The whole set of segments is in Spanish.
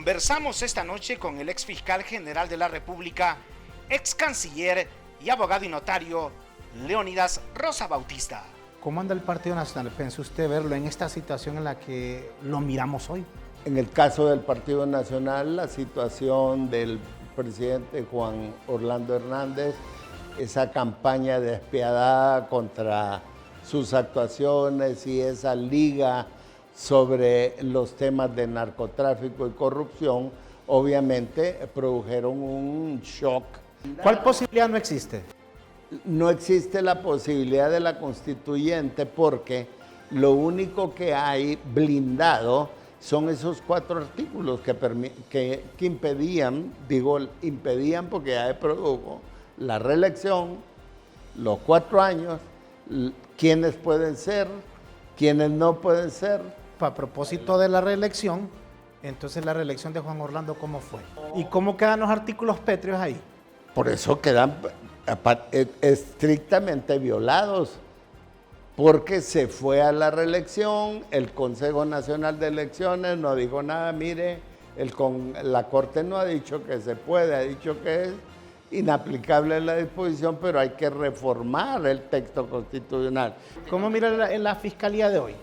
Conversamos esta noche con el ex fiscal general de la República, ex canciller y abogado y notario, Leónidas Rosa Bautista. ¿Cómo anda el Partido Nacional? ¿Pensó usted verlo en esta situación en la que lo miramos hoy? En el caso del Partido Nacional, la situación del presidente Juan Orlando Hernández, esa campaña despiadada contra sus actuaciones y esa liga sobre los temas de narcotráfico y corrupción, obviamente produjeron un shock. ¿Cuál posibilidad no existe? No existe la posibilidad de la constituyente porque lo único que hay blindado son esos 4 artículos que impedían, impedían porque ya se produjo la reelección, los 4 años, quiénes pueden ser, quiénes no pueden ser. A propósito de la reelección, entonces la reelección de Juan Orlando, ¿cómo fue? ¿Y cómo quedan los artículos pétreos ahí? Por eso quedan estrictamente violados, porque se fue a la reelección, el Consejo Nacional de Elecciones no dijo nada, mire, la Corte no ha dicho que se puede, ha dicho que es inaplicable la disposición, pero hay que reformar el texto constitucional. ¿Cómo mira la fiscalía de hoy?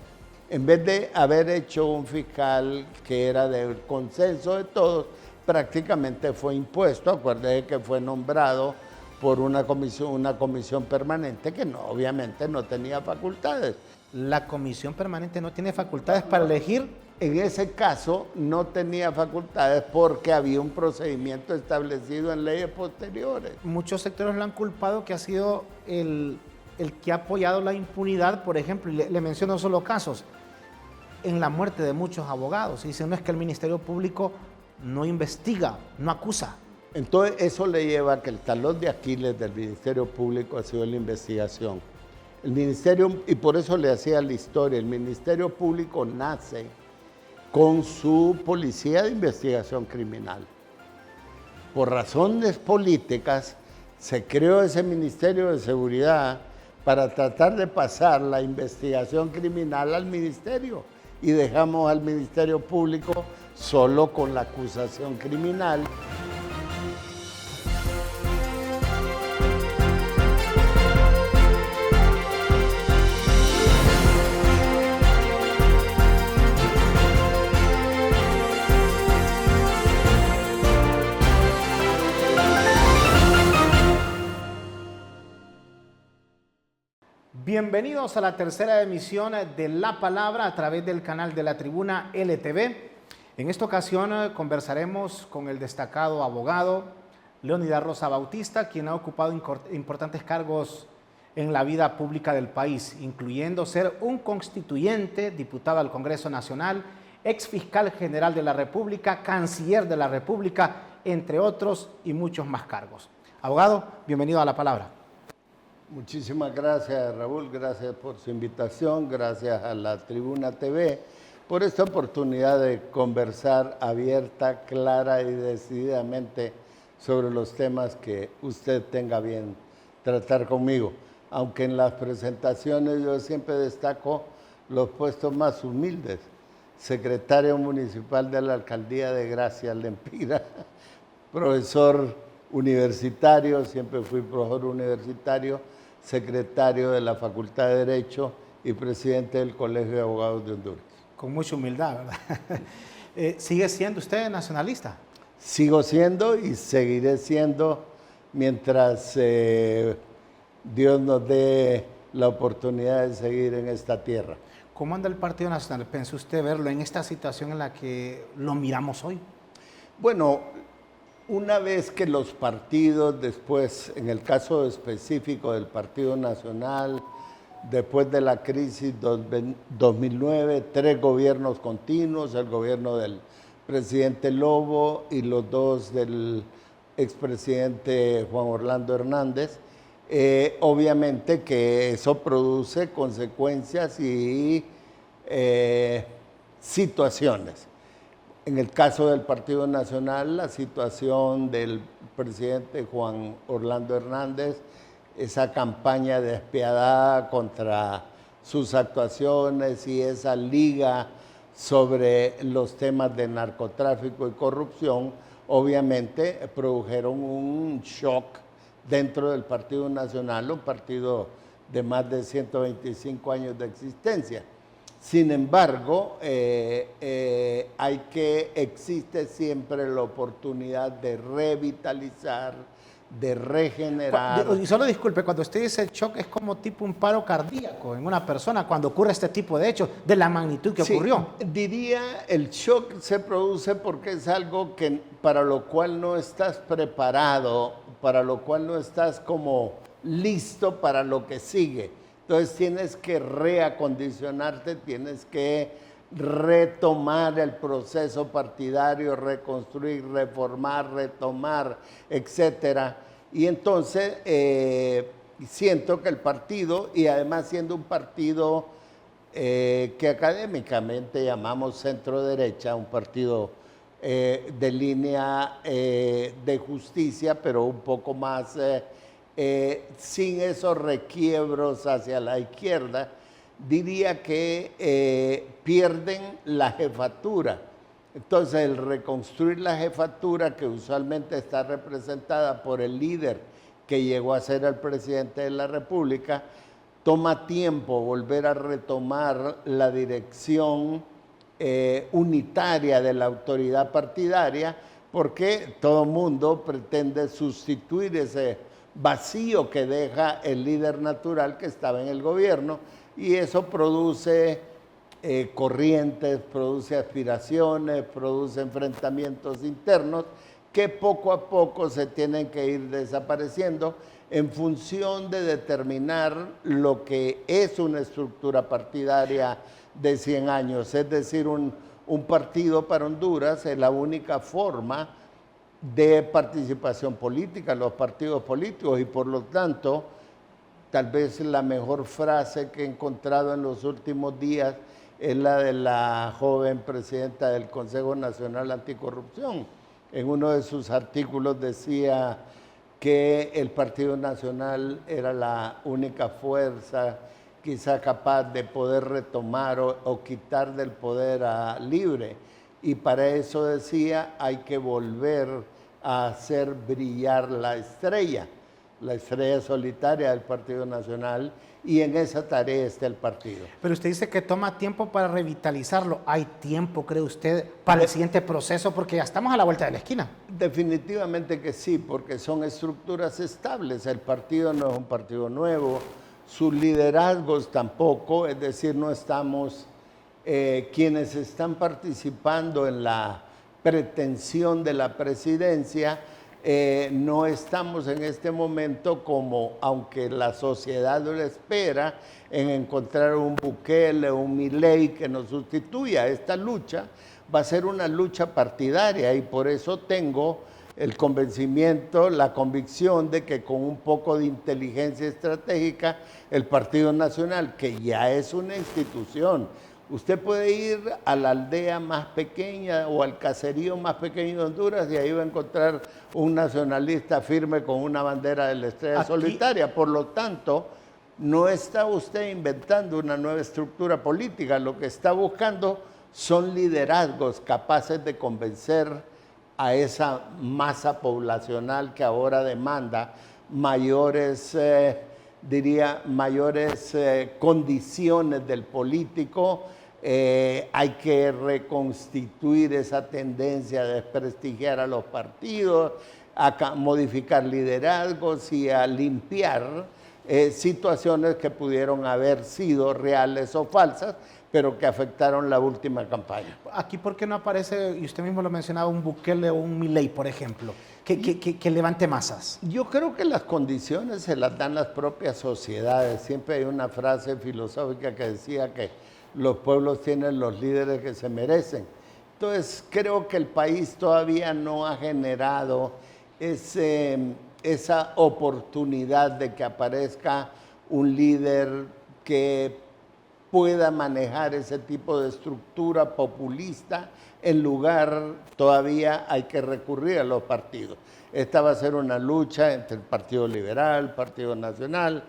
En vez de haber hecho un fiscal que era del consenso de todos, prácticamente fue impuesto. Acuérdese que fue nombrado por una comisión permanente que no, obviamente no tenía facultades. ¿La comisión permanente no tiene facultades para elegir? En ese caso no tenía facultades porque había un procedimiento establecido en leyes posteriores. Muchos sectores lo han culpado que ha sido el que ha apoyado la impunidad, por ejemplo, y le menciono solo casos, en la muerte de muchos abogados. Y dicen, no es que el Ministerio Público no investiga, no acusa. Entonces eso le lleva a que el talón de Aquiles del Ministerio Público ha sido la investigación. El Ministerio, y por eso le hacía la historia, el Ministerio Público nace con su policía de investigación criminal. Por razones políticas se creó ese Ministerio de Seguridad para tratar de pasar la investigación criminal al Ministerio y dejamos al Ministerio Público solo con la acusación criminal. Bienvenidos a la tercera emisión de La Palabra a través del canal de la Tribuna LTV. En esta ocasión conversaremos con el destacado abogado Leónidas Rosa Bautista, quien ha ocupado importantes cargos en la vida pública del país, incluyendo ser un constituyente, diputado al Congreso Nacional, ex fiscal general de la República, canciller de la República, entre otros y muchos más cargos. Abogado, bienvenido a La Palabra. Muchísimas gracias, Raúl, gracias por su invitación, gracias a la Tribuna TV por esta oportunidad de conversar abierta, clara y decididamente sobre los temas que usted tenga bien tratar conmigo. Aunque en las presentaciones yo siempre destaco los puestos más humildes. Secretario municipal de la Alcaldía de Gracia Lempira, profesor universitario, siempre fui profesor universitario, secretario de la Facultad de Derecho y presidente del Colegio de Abogados de Honduras. Con mucha humildad, ¿verdad? ¿Sigue siendo usted nacionalista? Sigo siendo y seguiré siendo mientras Dios nos dé la oportunidad de seguir en esta tierra. ¿Cómo anda el Partido Nacional? ¿Pensó usted verlo en esta situación en la que lo miramos hoy? Bueno, una vez que los partidos después, en el caso específico del Partido Nacional, después de la crisis 2009, 3 gobiernos continuos, el gobierno del presidente Lobo y los 2 del expresidente Juan Orlando Hernández, obviamente que eso produce consecuencias y situaciones. En el caso del Partido Nacional, la situación del presidente Juan Orlando Hernández, esa campaña despiadada contra sus actuaciones y esa liga sobre los temas de narcotráfico y corrupción, obviamente produjeron un shock dentro del Partido Nacional, un partido de más de 125 años de existencia. Sin embargo, existe siempre la oportunidad de revitalizar, de regenerar. Y solo disculpe, cuando usted dice shock, es como tipo un paro cardíaco en una persona cuando ocurre este tipo de hechos, de la magnitud que ocurrió. Diría, el shock se produce porque es algo para lo cual no estás preparado, para lo cual no estás como listo para lo que sigue. Entonces tienes que reacondicionarte, tienes que retomar el proceso partidario, reconstruir, reformar, retomar, etcétera. Y entonces siento que el partido, y además siendo un partido que académicamente llamamos centro derecha, un partido de línea de justicia, pero un poco más sin esos requiebros hacia la izquierda, diría que pierden la jefatura. Entonces, el reconstruir la jefatura, que usualmente está representada por el líder que llegó a ser el presidente de la República, toma tiempo volver a retomar la dirección unitaria de la autoridad partidaria, porque todo el mundo pretende sustituir ese vacío que deja el líder natural que estaba en el gobierno, y eso produce corrientes, produce aspiraciones, produce enfrentamientos internos que poco a poco se tienen que ir desapareciendo en función de determinar lo que es una estructura partidaria de 100 años. Es decir, un partido para Honduras es la única forma de participación política, los partidos políticos, y por lo tanto, tal vez la mejor frase que he encontrado en los últimos días es la de la joven presidenta del Consejo Nacional Anticorrupción. En uno de sus artículos decía que el Partido Nacional era la única fuerza quizá capaz de poder retomar o quitar del poder a Libre. Y para eso decía, hay que volver a hacer brillar la estrella solitaria del Partido Nacional, y en esa tarea está el partido. Pero usted dice que toma tiempo para revitalizarlo. ¿Hay tiempo, cree usted, para el siguiente proceso? Porque ya estamos a la vuelta de la esquina. Definitivamente que sí, porque son estructuras estables. El partido no es un partido nuevo, sus liderazgos tampoco, es decir, no estamos quienes están participando en la pretensión de la presidencia, no estamos en este momento como, aunque la sociedad lo espera, en encontrar un Bukele, un Milei que nos sustituya. Esta lucha va a ser una lucha partidaria, y por eso tengo el convencimiento, la convicción de que con un poco de inteligencia estratégica, el Partido Nacional, que ya es una institución, usted puede ir a la aldea más pequeña o al caserío más pequeño de Honduras y ahí va a encontrar un nacionalista firme con una bandera de la estrella solitaria. Por lo tanto, no está usted inventando una nueva estructura política, lo que está buscando son liderazgos capaces de convencer a esa masa poblacional que ahora demanda mayores, condiciones del político. Hay que reconstituir esa tendencia a desprestigiar a los partidos, a modificar liderazgos y a limpiar situaciones que pudieron haber sido reales o falsas, pero que afectaron la última campaña. Aquí, ¿por qué no aparece, y usted mismo lo mencionaba, un Bukele o un Milei, por ejemplo, que levante masas? Yo creo que las condiciones se las dan las propias sociedades. Siempre hay una frase filosófica que decía que los pueblos tienen los líderes que se merecen. Entonces, creo que el país todavía no ha generado esa oportunidad de que aparezca un líder que pueda manejar ese tipo de estructura populista. En lugar, todavía hay que recurrir a los partidos. Esta va a ser una lucha entre el Partido Liberal, Partido Nacional,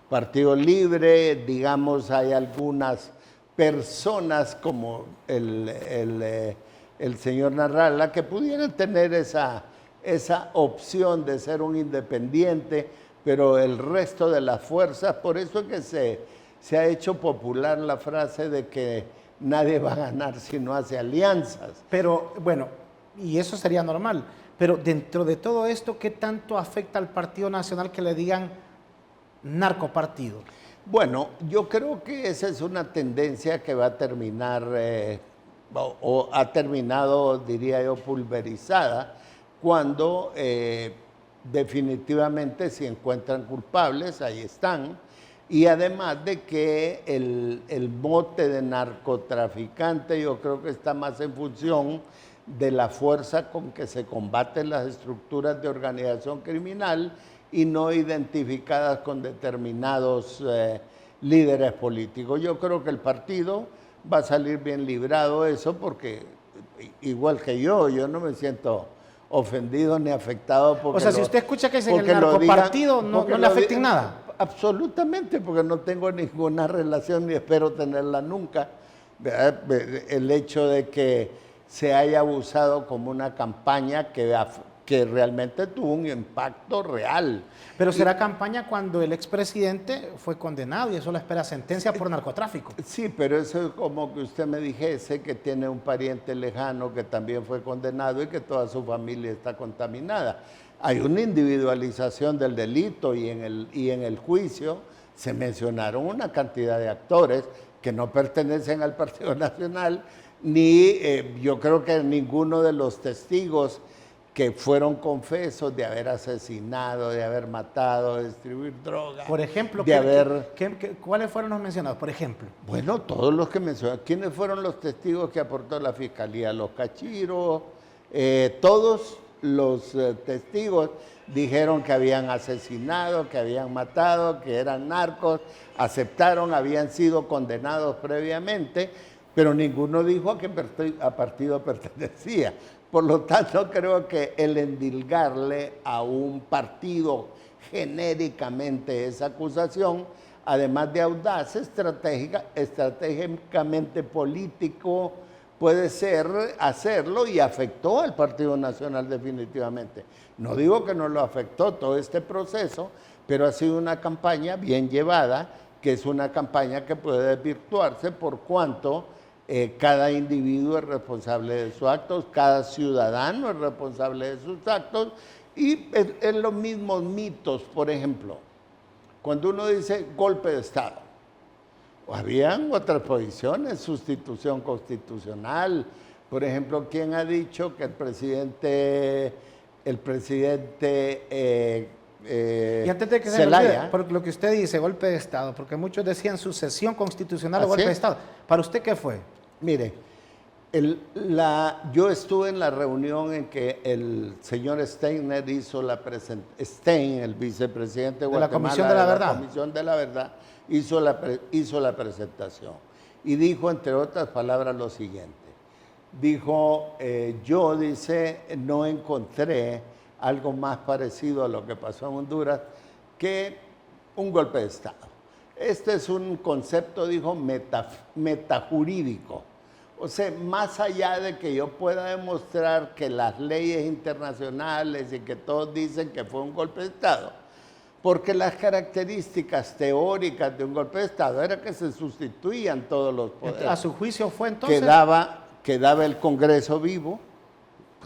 Partido Libre, digamos, hay algunas personas como el señor Narrala que pudieran tener esa opción de ser un independiente, pero el resto de las fuerzas, por eso es que se ha hecho popular la frase de que nadie va a ganar si no hace alianzas. Pero bueno, y eso sería normal, pero dentro de todo esto, ¿qué tanto afecta al Partido Nacional que le digan narcopartido? Bueno, yo creo que esa es una tendencia que va a terminar, o ha terminado, diría yo, pulverizada, cuando definitivamente se encuentran culpables, ahí están, y además de que el mote de narcotraficante yo creo que está más en función de la fuerza con que se combaten las estructuras de organización criminal y no identificadas con determinados líderes políticos. Yo creo que el partido va a salir bien librado de eso porque, igual que yo no me siento ofendido ni afectado. O sea, si usted escucha que es en el narcopartido, no le afecta en nada. Absolutamente, porque no tengo ninguna relación ni espero tenerla nunca. El hecho de que se haya abusado como una campaña que realmente tuvo un impacto real. Pero será campaña cuando el expresidente fue condenado y eso le espera sentencia por narcotráfico. Sí, pero eso es como que usted me dijese que tiene un pariente lejano que también fue condenado y que toda su familia está contaminada. Hay una individualización del delito y en el juicio se mencionaron una cantidad de actores que no pertenecen al Partido Nacional, ni yo creo que ninguno de los testigos que fueron confesos de haber asesinado, de haber matado, de distribuir drogas. Por ejemplo, ¿cuáles fueron los mencionados? Por ejemplo. Bueno, todos los que mencionaron. ¿Quiénes fueron los testigos que aportó la Fiscalía? Los cachiros, todos los testigos dijeron que habían asesinado, que habían matado, que eran narcos, aceptaron, habían sido condenados previamente, pero ninguno dijo a qué partido pertenecía. Por lo tanto, creo que el endilgarle a un partido genéricamente esa acusación, además de audaz, estratégicamente político, puede ser hacerlo y afectó al Partido Nacional definitivamente. No digo que no lo afectó todo este proceso, pero ha sido una campaña bien llevada, que es una campaña que puede desvirtuarse por cuanto cada individuo es responsable de sus actos, cada ciudadano es responsable de sus actos, y en los mismos mitos, por ejemplo, cuando uno dice golpe de Estado, habían otras posiciones, sustitución constitucional, por ejemplo, ¿quién ha dicho que el presidente y antes de que se me olvide, por lo que usted dice, golpe de Estado, porque muchos decían sucesión constitucional o golpe de Estado. ¿Para usted qué fue? Mire, yo estuve en la reunión en que el señor Steiner hizo el vicepresidente de Guatemala, la Comisión de la Verdad. La Comisión de la Verdad, hizo la presentación y dijo, entre otras palabras, lo siguiente. Dijo, no encontré algo más parecido a lo que pasó en Honduras que un golpe de Estado. Este es un concepto, dijo, metajurídico. O sea, más allá de que yo pueda demostrar que las leyes internacionales y que todos dicen que fue un golpe de Estado, porque las características teóricas de un golpe de Estado era que se sustituían todos los poderes. ¿A su juicio fue entonces? Quedaba el Congreso vivo,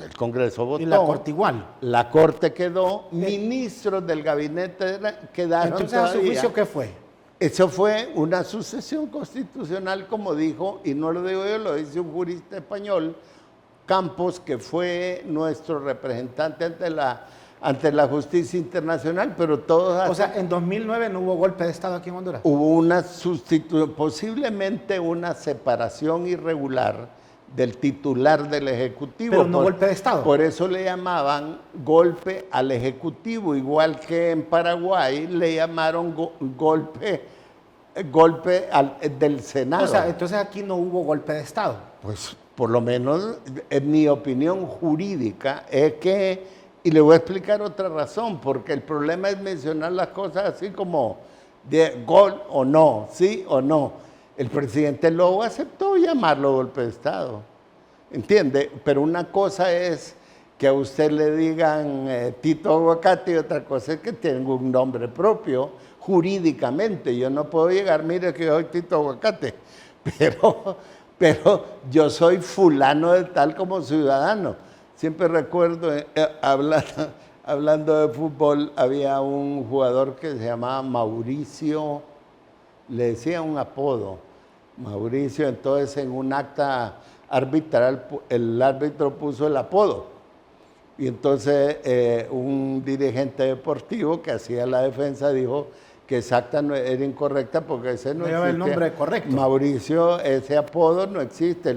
el Congreso votó. Y la Corte igual. La Corte quedó, ministros del gabinete quedaron. Entonces, ¿a su juicio qué fue? Eso fue una sucesión constitucional, como dijo, y no lo digo yo, lo dice un jurista español, Campos, que fue nuestro representante ante la justicia internacional, pero todos... O sea, en 2009 no hubo golpe de Estado aquí en Honduras. Hubo una sustitución, posiblemente una separación irregular del titular del Ejecutivo. Pero no golpe de Estado. Por eso le llamaban golpe al Ejecutivo, igual que en Paraguay le llamaron golpe del Senado. O sea, entonces aquí no hubo golpe de Estado. Pues por lo menos en mi opinión jurídica es que, y le voy a explicar otra razón, porque el problema es mencionar las cosas así como de gol o no, sí o no. El presidente Lobo aceptó llamarlo golpe de Estado, ¿entiende? Pero una cosa es que a usted le digan Tito Aguacate y otra cosa es que tenga un nombre propio jurídicamente. Yo no puedo llegar, mire que yo soy Tito Aguacate, pero yo soy fulano de tal como ciudadano. Siempre recuerdo, hablando de fútbol, había un jugador que se llamaba Mauricio, le decía un apodo, Mauricio, entonces en un acta arbitral el árbitro puso el apodo. Y entonces un dirigente deportivo que hacía la defensa dijo que esa acta no era incorrecta porque ese no existe. El nombre correcto. Mauricio, ese apodo no existe.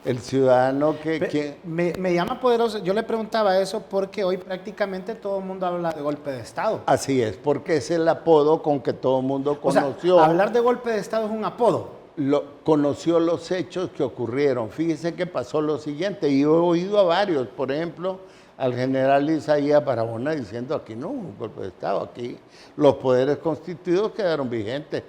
El ciudadano que... Me llama poderoso. Yo le preguntaba eso porque hoy prácticamente todo el mundo habla de golpe de Estado. Así es, porque es el apodo con que todo el mundo conoció. O sea, hablar de golpe de Estado es un apodo. Conoció los hechos que ocurrieron. Fíjese que pasó lo siguiente. Y yo he oído a varios, por ejemplo, al general Isaías Barahona diciendo aquí no hubo un golpe de Estado, aquí los poderes constituidos quedaron vigentes.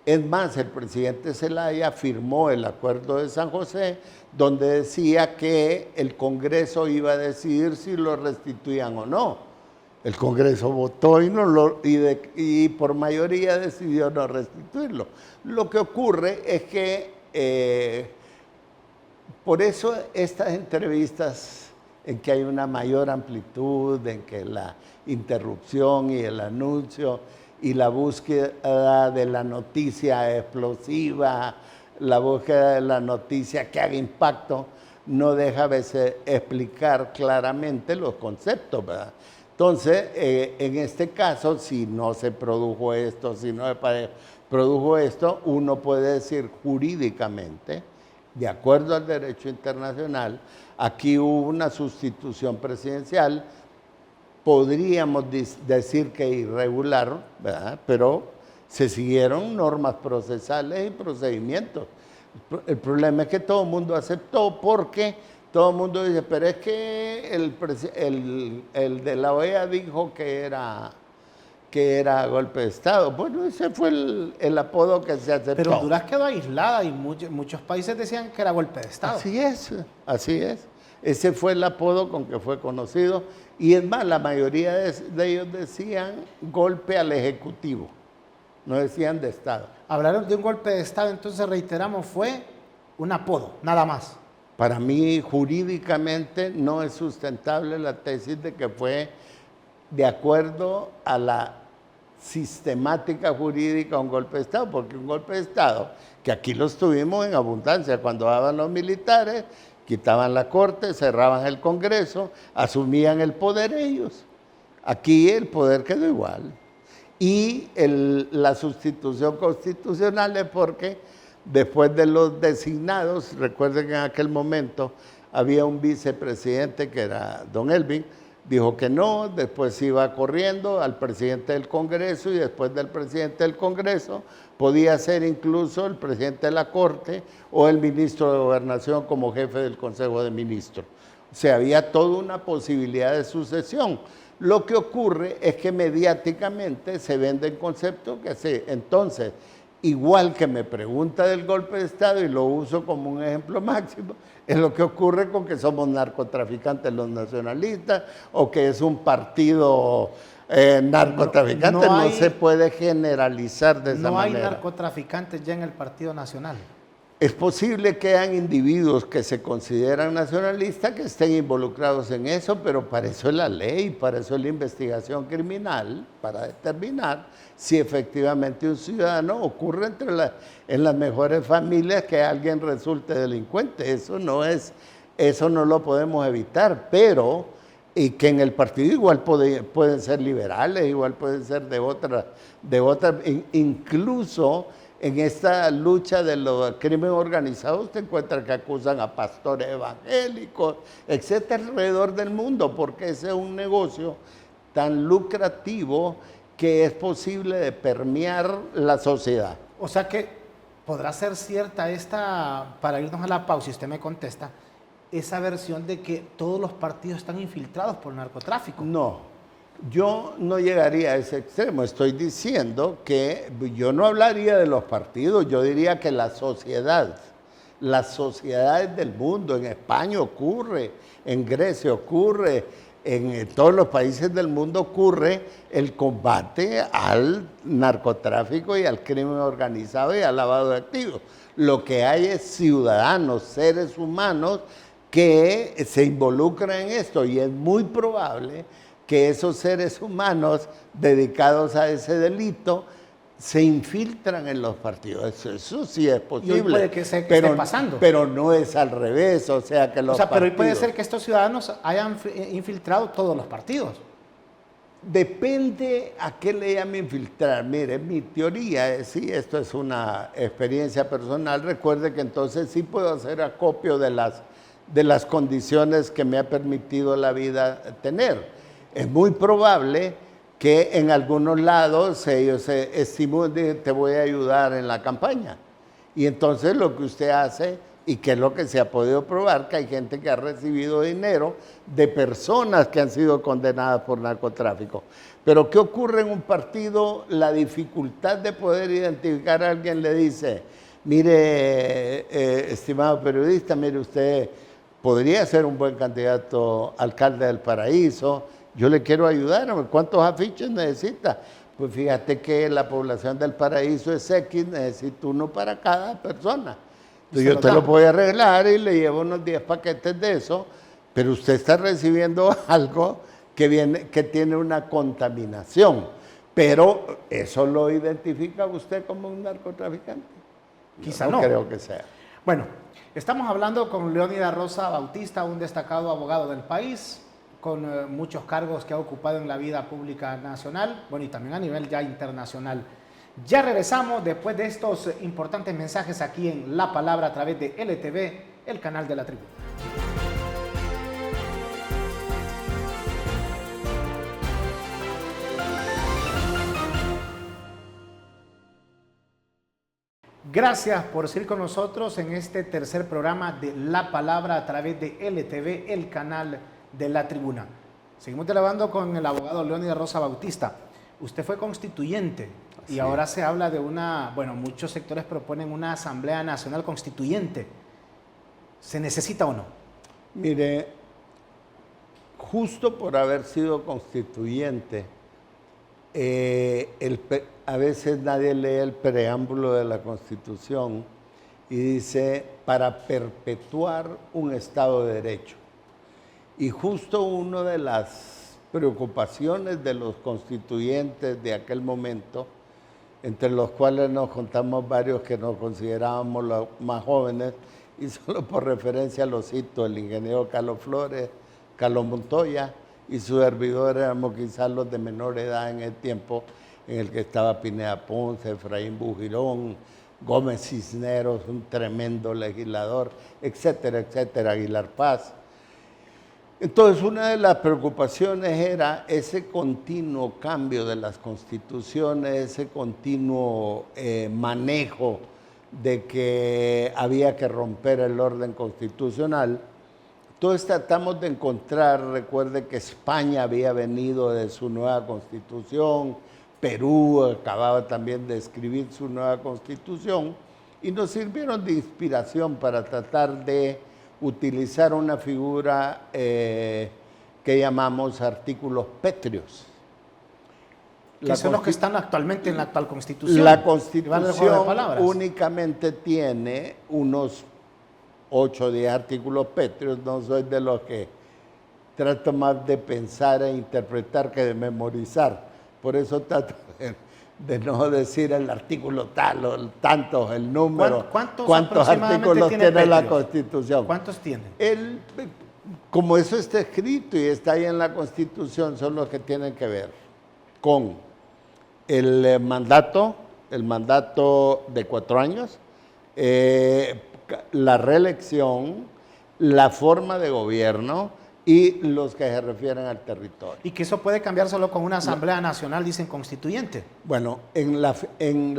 Es más, el presidente Zelaya firmó el Acuerdo de San José, donde decía que el Congreso iba a decidir si lo restituían o no. El Congreso votó y por mayoría decidió no restituirlo. Lo que ocurre es que por eso estas entrevistas en que hay una mayor amplitud, en que la interrupción y el anuncio y la búsqueda de la noticia explosiva, la búsqueda de la noticia que haga impacto, no deja a veces explicar claramente los conceptos, ¿verdad? Entonces, en este caso, si no se produjo esto, si no se produjo esto, uno puede decir jurídicamente, de acuerdo al derecho internacional, aquí hubo una sustitución presidencial, podríamos decir que irregular, ¿verdad? Pero se siguieron normas procesales y procedimientos. El problema es que todo el mundo aceptó porque todo el mundo dice, pero es que el de la OEA dijo que era golpe de Estado. Bueno, ese fue el apodo que se aceptó. Pero Honduras quedó aislada y muchos países decían que era golpe de Estado. Así es, así es. Ese fue el apodo con que fue conocido. Y es más, la mayoría de ellos decían golpe al Ejecutivo, no decían de Estado. Hablaron de un golpe de Estado, entonces reiteramos, fue un apodo, nada más. Para mí, jurídicamente, no es sustentable la tesis de que fue de acuerdo a la sistemática jurídica un golpe de Estado, porque un golpe de Estado, que aquí los tuvimos en abundancia, cuando daban los militares, quitaban la corte, cerraban el Congreso, asumían el poder ellos. Aquí el poder quedó igual. Y la sustitución constitucional es porque después de los designados, recuerden que en aquel momento había un vicepresidente que era don Elvin, dijo que no, después iba corriendo al presidente del Congreso y después del presidente del Congreso podía ser incluso el presidente de la Corte o el ministro de Gobernación como jefe del Consejo de Ministros. O sea, había toda una posibilidad de sucesión. Lo que ocurre es que mediáticamente se venden conceptos que se... Entonces, igual que me pregunta del golpe de Estado y lo uso como un ejemplo máximo, es lo que ocurre con que somos narcotraficantes los nacionalistas o que es un partido narcotraficante. No se puede generalizar de esa manera. No hay narcotraficantes ya en el Partido Nacional. Es posible que hayan individuos que se consideran nacionalistas que estén involucrados en eso, pero para eso es la ley, para eso es la investigación criminal, para determinar si efectivamente un ciudadano ocurre en las mejores familias que alguien resulte delincuente. Eso no lo podemos evitar, pero y que en el partido igual pueden ser liberales, igual pueden ser de otra, incluso en esta lucha de los crímenes organizados te encuentras que acusan a pastores evangélicos, etcétera, alrededor del mundo, porque ese es un negocio tan lucrativo que es posible de permear la sociedad. O sea que podrá ser cierta para irnos a la pausa, y usted me contesta, esa versión de que todos los partidos están infiltrados por el narcotráfico. No, Yo no llegaría a ese extremo. Estoy diciendo que yo no hablaría de los partidos, yo diría que la sociedad, las sociedades del mundo, en España ocurre, en Grecia ocurre, en todos los países del mundo ocurre el combate al narcotráfico y al crimen organizado y al lavado de activos. Lo que hay es ciudadanos, seres humanos que se involucran en esto y es muy probable que esos seres humanos dedicados a ese delito se infiltran en los partidos. Eso sí es posible. Y hoy puede que esté pasando. Pero no es al revés, o sea que los partidos... pero hoy puede ser que estos ciudadanos hayan infiltrado todos los partidos. Depende a qué le llame infiltrar. Mire, mi teoría es, sí, esto es una experiencia personal, recuerde que entonces sí puedo hacer acopio de las condiciones que me ha permitido la vida tener. Es muy probable que en algunos lados ellos se estimulen, te voy a ayudar en la campaña. Y entonces lo que usted hace, y que es lo que se ha podido probar, que hay gente que ha recibido dinero de personas que han sido condenadas por narcotráfico. Pero ¿qué ocurre en un partido? La dificultad de poder identificar a alguien le dice, mire, estimado periodista, mire usted, podría ser un buen candidato alcalde del Paraíso, yo le quiero ayudar, ¿cuántos afiches necesita? Pues fíjate que la población del Paraíso es X, necesito uno para cada persona. Entonces yo te lo voy a arreglar y le llevo unos 10 paquetes de eso, pero usted está recibiendo algo que tiene una contaminación. Pero ¿eso lo identifica usted como un narcotraficante? Quizá no. Creo que sea. Bueno, estamos hablando con Leónidas Rosa Bautista, un destacado abogado del país, con muchos cargos que ha ocupado en la vida pública nacional, bueno, y también a nivel ya internacional. Ya regresamos después de estos importantes mensajes aquí en La Palabra a través de LTV, el canal de la Tribuna. Gracias por seguir con nosotros en este tercer programa de La Palabra a través de LTV, el canal de la Tribuna. Seguimos dialogando con el abogado Leónidas Rosa Bautista. Usted fue constituyente y ahora se habla de muchos sectores proponen una Asamblea Nacional Constituyente. ¿Se necesita o no? Mire, justo por haber sido constituyente, a veces nadie lee el preámbulo de la Constitución y dice, para perpetuar un Estado de Derecho. Y justo una de las preocupaciones de los constituyentes de aquel momento, entre los cuales nos contamos varios que nos considerábamos los más jóvenes, y solo por referencia lo cito, el ingeniero Carlos Flores, Carlos Montoya, y su servidor éramos quizás los de menor edad en el tiempo en el que estaba Pineda Ponce, Efraín Bujirón, Gómez Cisneros, un tremendo legislador, etcétera, etcétera, Aguilar Paz. Entonces, una de las preocupaciones era ese continuo cambio de las constituciones, ese continuo manejo de que había que romper el orden constitucional. Entonces tratamos de encontrar, recuerde que España había venido de su nueva constitución, Perú acababa también de escribir su nueva constitución, y nos sirvieron de inspiración para tratar de utilizar una figura que llamamos artículos pétreos. Que son los que están actualmente en la actual Constitución. La Constitución únicamente tiene unos 8 o 10 artículos pétreos, no soy de los que trato más de pensar e interpretar que de memorizar. Por eso trato de no decir el artículo tal o tantos, el número. ¿Cuántos artículos tiene la Constitución? ¿Cuántos tiene? Como eso está escrito y está ahí en la Constitución, son los que tienen que ver con el mandato de 4 años, la reelección, la forma de gobierno y los que se refieren al territorio. Y que eso puede cambiar solo con una Asamblea Nacional, dicen constituyente. Bueno, en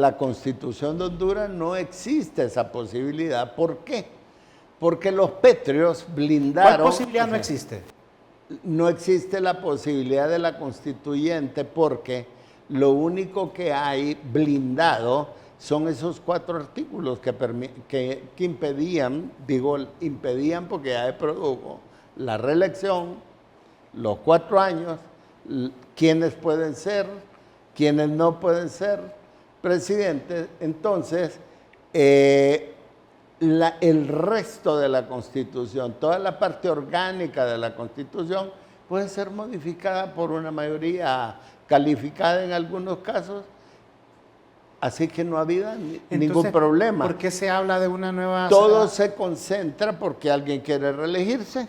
la Constitución de Honduras no existe esa posibilidad. ¿Por qué? Porque los pétreos blindaron... ¿Cuál posibilidad no existe? no existe la posibilidad de la constituyente porque lo único que hay blindado son esos 4 artículos que impedían, digo impedían porque ya se produjo la reelección, los 4 años, quiénes pueden ser, quiénes no pueden ser presidentes. Entonces, el resto de la Constitución, toda la parte orgánica de la Constitución, puede ser modificada por una mayoría calificada en algunos casos, así que no había ningún problema. ¿Por qué se habla de una nueva...? Todo se concentra porque alguien quiere reelegirse,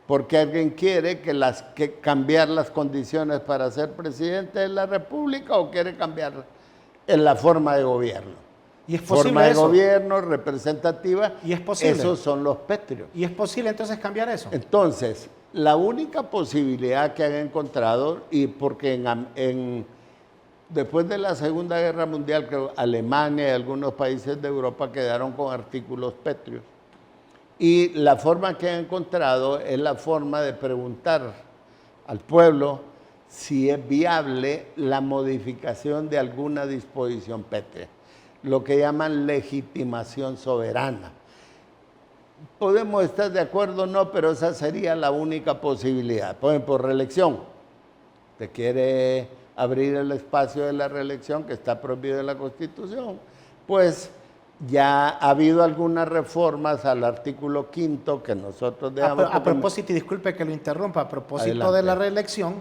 porque alguien quiere que cambiar las condiciones para ser presidente de la República o quiere cambiar en la forma de gobierno. ¿Y es posible forma de eso? Gobierno representativa. ¿Y es posible? Esos son los pétreos. ¿Y es posible entonces cambiar eso? Entonces, la única posibilidad que han encontrado, y porque después de la Segunda Guerra Mundial, creo, Alemania y algunos países de Europa quedaron con artículos pétreos. Y la forma que han encontrado es la forma de preguntar al pueblo si es viable la modificación de alguna disposición pétrea, lo que llaman legitimación soberana. Podemos estar de acuerdo o no, pero esa sería la única posibilidad. Por ejemplo, reelección. Te quiere abrir el espacio de la reelección que está prohibido en la Constitución. Pues ya ha habido algunas reformas al artículo 5 que nosotros dejamos. A propósito, y disculpe que lo interrumpa, a propósito Adelante. de la reelección,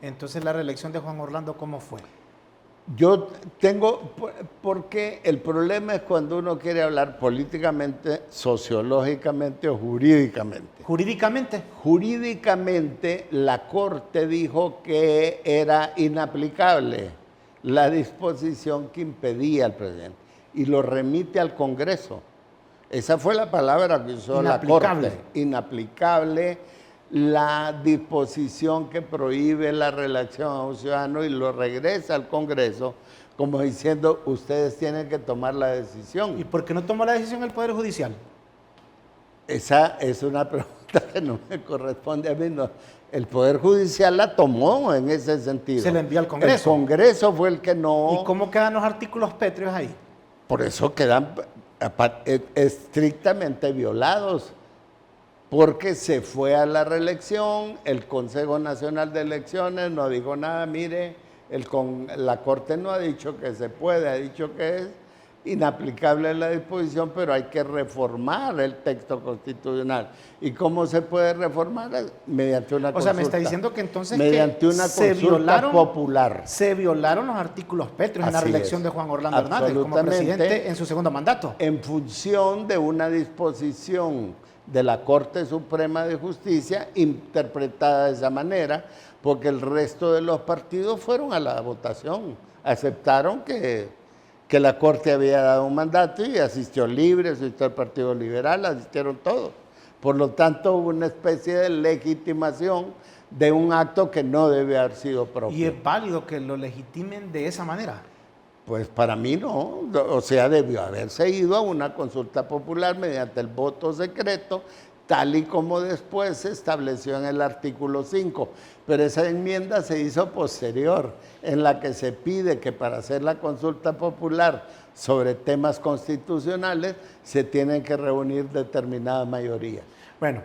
entonces la reelección de Juan Orlando, ¿cómo fue? Yo tengo, porque el problema es cuando uno quiere hablar políticamente, sociológicamente o jurídicamente. ¿Jurídicamente? Jurídicamente, la Corte dijo que era inaplicable la disposición que impedía al presidente y lo remite al Congreso. Esa fue la palabra que usó la Corte. Inaplicable la disposición que prohíbe la reelección a un ciudadano y lo regresa al Congreso como diciendo, ustedes tienen que tomar la decisión. ¿Y por qué no tomó la decisión el Poder Judicial? Esa es una pregunta que no me corresponde a mí. No. El Poder Judicial la tomó en ese sentido. Se la envió al Congreso. El Congreso fue el que no... ¿Y cómo quedan los artículos pétreos ahí? Por eso quedan estrictamente violados, porque se fue a la reelección, el Consejo Nacional de Elecciones no dijo nada, mire, la Corte no ha dicho que se puede, ha dicho que es inaplicable la disposición, pero hay que reformar el texto constitucional. ¿Y cómo se puede reformar? Mediante una consulta. O sea, me está diciendo que entonces mediante una consulta popular. Se violaron los artículos pétreos en la reelección de Juan Orlando Hernández como presidente en su segundo mandato. En función de una disposición de la Corte Suprema de Justicia interpretada de esa manera, porque el resto de los partidos fueron a la votación, aceptaron que la Corte había dado un mandato y asistió Libre, asistió el Partido Liberal, asistieron todos. Por lo tanto, hubo una especie de legitimación de un acto que no debe haber sido propio. ¿Y es válido que lo legitimen de esa manera? Pues para mí no, o sea, debió haberse ido a una consulta popular mediante el voto secreto, tal y como después se estableció en el artículo 5. Pero esa enmienda se hizo posterior, en la que se pide que para hacer la consulta popular sobre temas constitucionales se tienen que reunir determinadas mayorías. Bueno,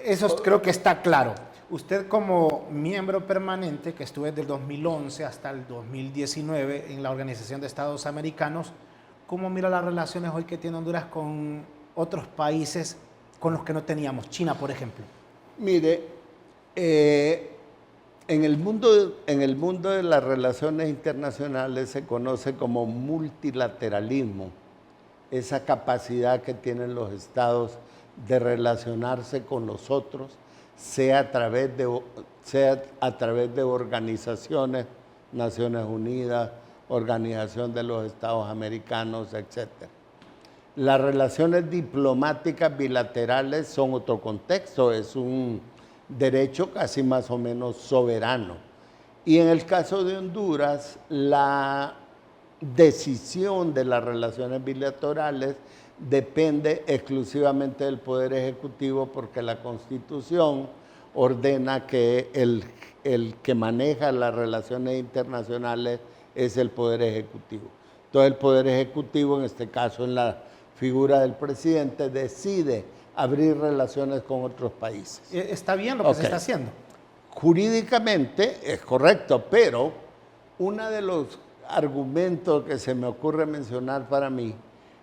eso creo que está claro. Usted como miembro permanente, que estuvo desde el 2011 hasta el 2019 en la Organización de Estados Americanos, ¿cómo mira las relaciones hoy que tiene Honduras con otros países con los que no teníamos? China, por ejemplo. Mire, en el mundo de las relaciones internacionales se conoce como multilateralismo, esa capacidad que tienen los estados de relacionarse con los otros, sea a través de organizaciones, Naciones Unidas, Organización de los Estados Americanos, etc. Las relaciones diplomáticas bilaterales son otro contexto, es un derecho casi más o menos soberano. Y en el caso de Honduras, la decisión de las relaciones bilaterales depende exclusivamente del Poder Ejecutivo porque la Constitución ordena que el que maneja las relaciones internacionales es el Poder Ejecutivo. Entonces el Poder Ejecutivo, en este caso en la figura del presidente, decide abrir relaciones con otros países. ¿Está bien lo que se está haciendo? Jurídicamente es correcto, pero uno de los argumentos que se me ocurre mencionar para mí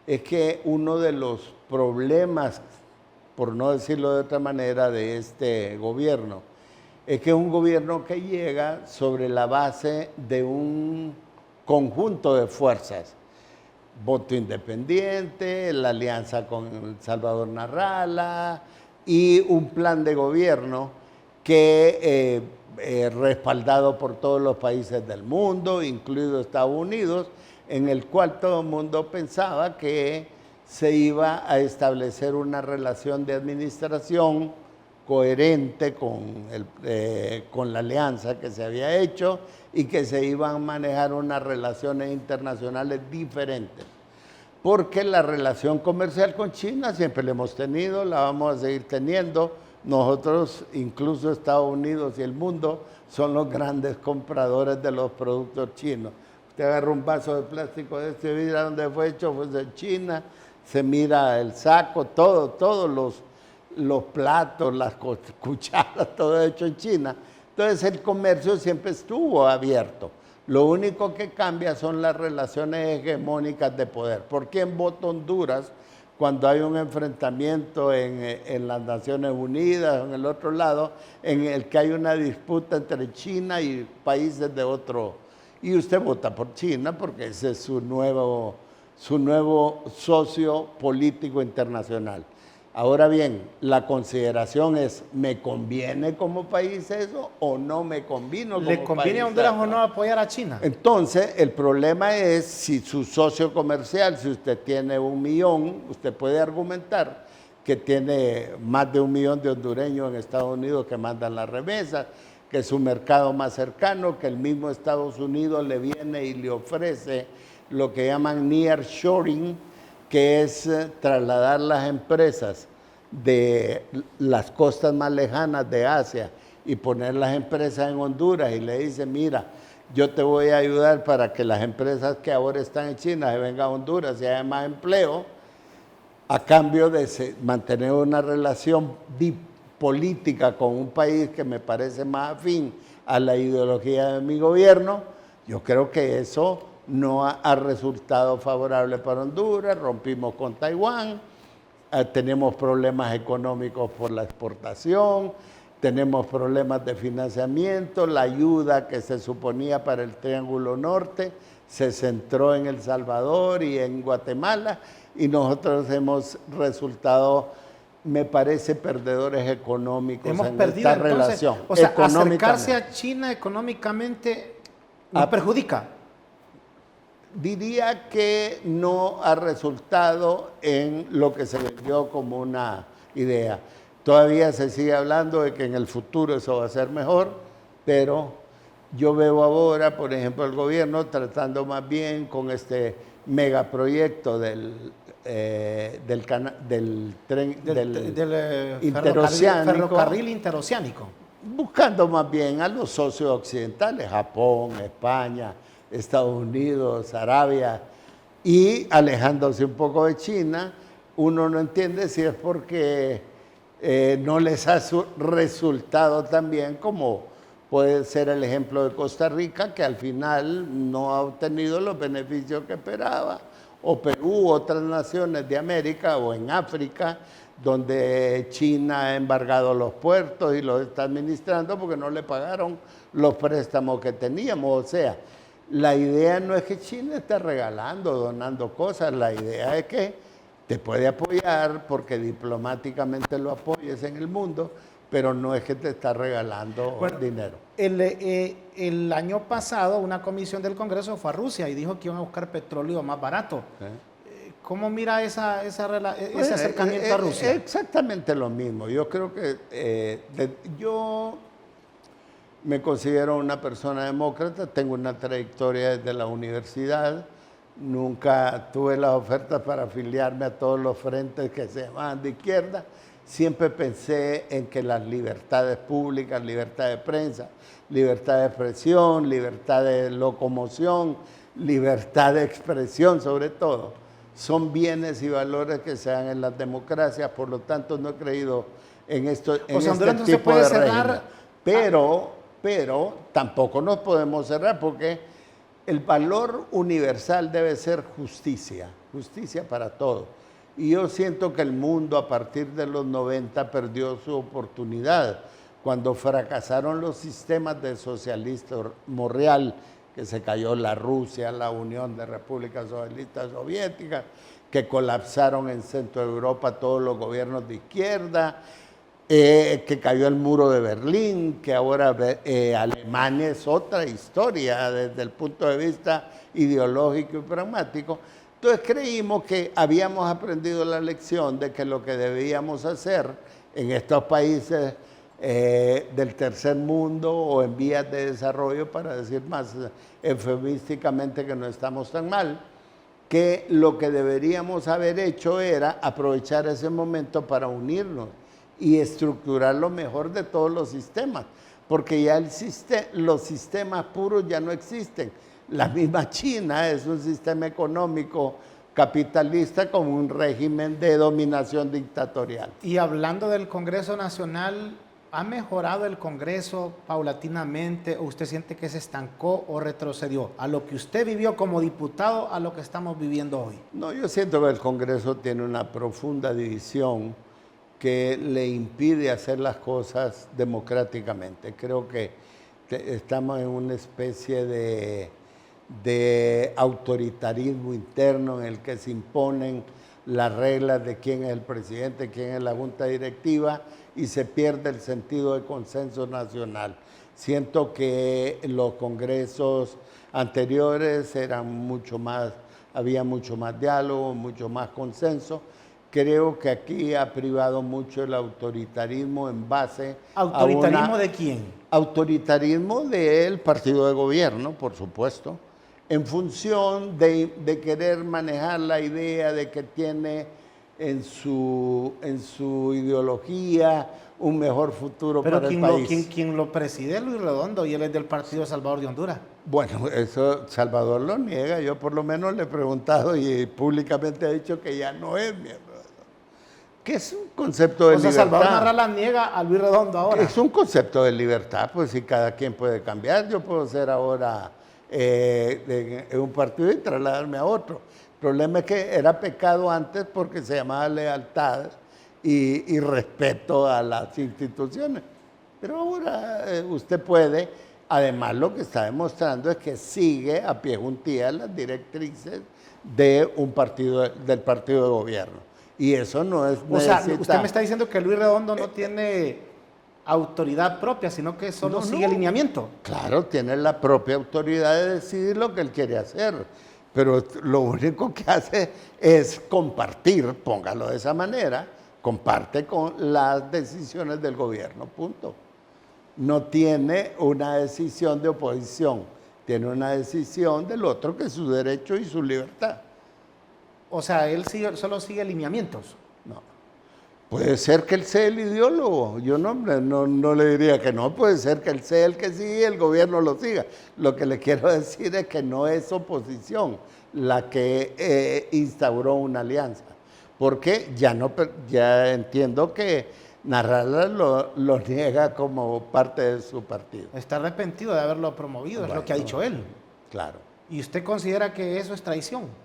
es que uno de los problemas, por no decirlo de otra manera, de este gobierno, es que es un gobierno que llega sobre la base de un conjunto de fuerzas. Voto independiente, la alianza con Salvador Narrala y un plan de gobierno que respaldado por todos los países del mundo, incluido Estados Unidos, en el cual todo el mundo pensaba que se iba a establecer una relación de administración coherente con la alianza que se había hecho y que se iban a manejar unas relaciones internacionales diferentes. Porque la relación comercial con China siempre la hemos tenido, la vamos a seguir teniendo. Nosotros, incluso Estados Unidos y el mundo, son los grandes compradores de los productos chinos. Usted agarra un vaso de plástico de este, mira dónde fue hecho, fue de China, se mira el saco, todos los platos, las cucharas, todo hecho en China. Entonces el comercio siempre estuvo abierto. Lo único que cambia son las relaciones hegemónicas de poder. ¿Por quién vota Honduras cuando hay un enfrentamiento en las Naciones Unidas, en el otro lado, en el que hay una disputa entre China y países de otro? Y usted vota por China porque ese es su nuevo socio político internacional. Ahora bien, la consideración es, ¿me conviene como país eso o no me convino como país? ¿Le conviene a Honduras o no apoyar a China? Entonces, el problema es si su socio comercial, si usted tiene 1 millón, usted puede argumentar que tiene más de 1 millón de hondureños en Estados Unidos que mandan las remesas, que es su mercado más cercano, que el mismo Estados Unidos le viene y le ofrece lo que llaman nearshoring, que es trasladar las empresas de las costas más lejanas de Asia y poner las empresas en Honduras y le dice, mira, yo te voy a ayudar para que las empresas que ahora están en China se vengan a Honduras y haya más empleo, a cambio de mantener una relación política con un país que me parece más afín a la ideología de mi gobierno. Yo creo que eso no ha resultado favorable para Honduras. Rompimos con Taiwán, tenemos problemas económicos por la exportación, tenemos problemas de financiamiento, la ayuda que se suponía para el Triángulo Norte se centró en El Salvador y en Guatemala y nosotros hemos resultado, me parece, perdedores económicos hemos en perdido, esta entonces, relación. O sea, acercarse a China económicamente ¿no perjudica? Diría que no ha resultado en lo que se vendió como una idea. Todavía se sigue hablando de que en el futuro eso va a ser mejor, pero yo veo ahora, por ejemplo, el gobierno tratando más bien con este megaproyecto del ferrocarril interoceánico. Buscando más bien a los socios occidentales, Japón, España, Estados Unidos, Arabia, y alejándose un poco de China. Uno no entiende si es porque no les ha resultado tan bien como puede ser el ejemplo de Costa Rica, que al final no ha obtenido los beneficios que esperaba, o Perú, otras naciones de América o en África, donde China ha embargado los puertos y los está administrando porque no le pagaron los préstamos que teníamos. O sea, la idea no es que China esté regalando, donando cosas, la idea es que te puede apoyar porque diplomáticamente lo apoyes en el mundo, pero no es que te está regalando dinero. El año pasado una comisión del Congreso fue a Rusia y dijo que iban a buscar petróleo más barato. ¿Cómo mira ese acercamiento a Rusia? Exactamente lo mismo. Yo creo que yo me considero una persona demócrata, tengo una trayectoria desde la universidad, nunca tuve las ofertas para afiliarme a todos los frentes que se llamaban de izquierda, siempre pensé en que las libertades públicas, libertad de prensa, libertad de expresión, libertad de locomoción, libertad de expresión sobre todo, son bienes y valores que se dan en las democracias, por lo tanto no he creído en esto, en este tipo de régimen. Pero tampoco nos podemos cerrar porque el valor universal debe ser justicia, justicia para todos. Y yo siento que el mundo a partir de los 90 perdió su oportunidad cuando fracasaron los sistemas de socialismo real, que se cayó la Rusia, la Unión de Repúblicas Socialistas Soviéticas, que colapsaron en Centro Europa todos los gobiernos de izquierda, que cayó el muro de Berlín, que ahora Alemania es otra historia desde el punto de vista ideológico y pragmático. Entonces creímos que habíamos aprendido la lección de que lo que debíamos hacer en estos países del tercer mundo o en vías de desarrollo, para decir más eufemísticamente que no estamos tan mal, que lo que deberíamos haber hecho era aprovechar ese momento para unirnos y estructurar lo mejor de todos los sistemas, porque ya los sistemas puros ya no existen. La misma China es un sistema económico capitalista con un régimen de dominación dictatorial. Y hablando del Congreso Nacional, ¿ha mejorado el Congreso paulatinamente o usted siente que se estancó o retrocedió a lo que usted vivió como diputado a lo que estamos viviendo hoy? No, yo siento que el Congreso tiene una profunda división que le impide hacer las cosas democráticamente. Creo que estamos en una especie de autoritarismo interno en el que se imponen las reglas de quién es el presidente, quién es la junta directiva, y se pierde el sentido de consenso nacional. Siento que los congresos anteriores había mucho más diálogo, mucho más consenso. Creo que aquí ha privado mucho el autoritarismo en base ¿Autoritarismo de quién? Autoritarismo del partido de gobierno, por supuesto, en función de querer manejar la idea de que tiene en su ideología un mejor futuro para el país. Pero quien lo preside es Luis Redondo y él es del Partido Salvador de Honduras. Bueno, eso Salvador lo niega. Yo por lo menos le he preguntado y públicamente ha dicho que ya no es miembro. ¿Qué es un concepto de libertad? Salvador Narrala niega a Luis Redondo ahora. Es un concepto de libertad, pues si cada quien puede cambiar. Yo puedo ser ahora en un partido y trasladarme a otro. El problema es que era pecado antes porque se llamaba lealtad y respeto a las instituciones. Pero ahora usted puede, además lo que está demostrando es que sigue a pie juntillas las directrices de del partido de gobierno. Y eso no es... O sea, usted me está diciendo que Luis Redondo no tiene autoridad propia, sino que solo sigue lineamiento. Claro, tiene la propia autoridad de decidir lo que él quiere hacer, pero lo único que hace es compartir, póngalo de esa manera, comparte con las decisiones del gobierno, punto. No tiene una decisión de oposición, tiene una decisión del otro que es su derecho y su libertad. O sea, él solo sigue lineamientos. No. Puede ser que él sea el ideólogo. Yo no le diría que no. Puede ser que él sea el que sigue y el gobierno lo siga. Lo que le quiero decir es que no es oposición la que instauró una alianza. Porque ya entiendo que Narrala lo niega como parte de su partido. Está arrepentido de haberlo promovido, bueno, es lo que ha dicho él. Claro. ¿Y usted considera que eso es traición?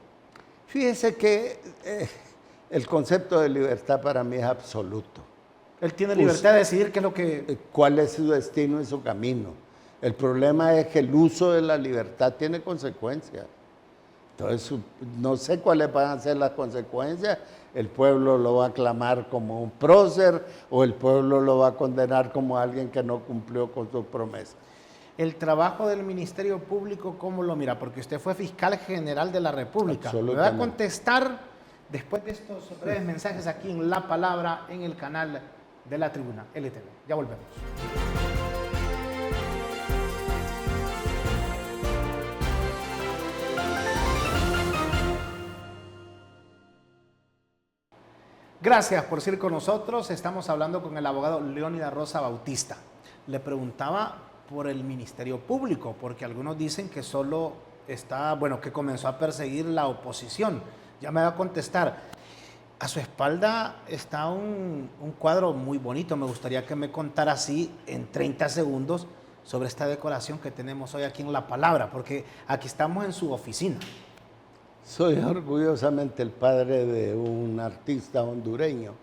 Fíjese que el concepto de libertad para mí es absoluto. Él tiene libertad de decidir qué es lo que... ¿Cuál es su destino y su camino? El problema es que el uso de la libertad tiene consecuencias. Entonces, no sé cuáles van a ser las consecuencias. El pueblo lo va a aclamar como un prócer o el pueblo lo va a condenar como alguien que no cumplió con sus promesas. El trabajo del Ministerio Público, ¿cómo lo mira? Porque usted fue fiscal general de la República. Me va a contestar después de estos breves mensajes aquí en La Palabra, en el canal de La Tribuna LTV. Ya volvemos. Gracias por seguir con nosotros. Estamos hablando con el abogado Leónidas Rosa Bautista. Le preguntaba por el Ministerio Público, porque algunos dicen que solo está, bueno, que comenzó a perseguir la oposición. Ya me va a contestar. A su espalda está un cuadro muy bonito. Me gustaría que me contara así en 30 segundos sobre esta decoración que tenemos hoy aquí en La Palabra, porque aquí estamos en su oficina. Soy orgullosamente el padre de un artista hondureño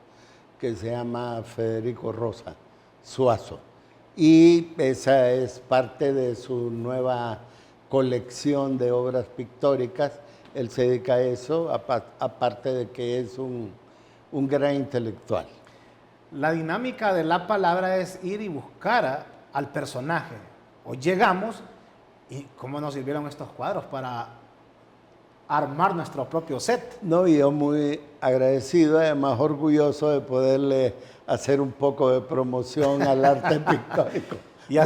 que se llama Federico Rosa Suazo. Y esa es parte de su nueva colección de obras pictóricas. Él se dedica a eso, aparte de que es un gran intelectual. La dinámica de La Palabra es ir y buscar al personaje. Hoy llegamos y cómo nos sirvieron estos cuadros para armar nuestro propio set. No, y yo muy agradecido, además orgulloso de poderle hacer un poco de promoción al arte pictórico. Y